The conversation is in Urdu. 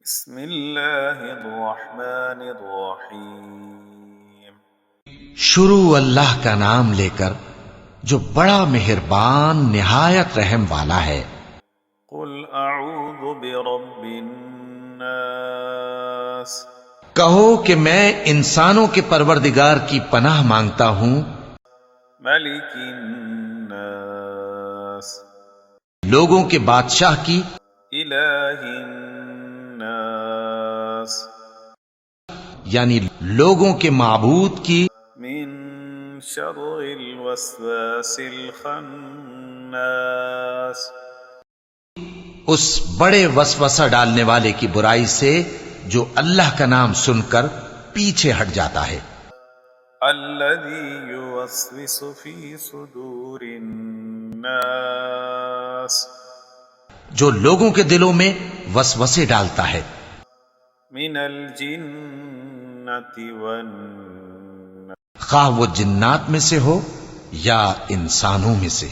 بسم اللہ الرحمن الرحیم۔ شروع اللہ کا نام لے کر جو بڑا مہربان نہایت رحم والا ہے۔ قل اعوذ برب الناس، کہو کہ میں انسانوں کے پروردگار کی پناہ مانگتا ہوں، ملک الناس، لوگوں کے بادشاہ کی، الہ الناس، یعنی لوگوں کے معبود کی، من شر الوسواس الخناس، اس بڑے وسوسہ ڈالنے والے کی برائی سے جو اللہ کا نام سن کر پیچھے ہٹ جاتا ہے۔ الذی یوسوس فی صدور الناس، جو لوگوں کے دلوں میں وسوسے ڈالتا ہے۔ من الجنۃ والناس، خواہ وہ جنات میں سے ہو یا انسانوں میں سے۔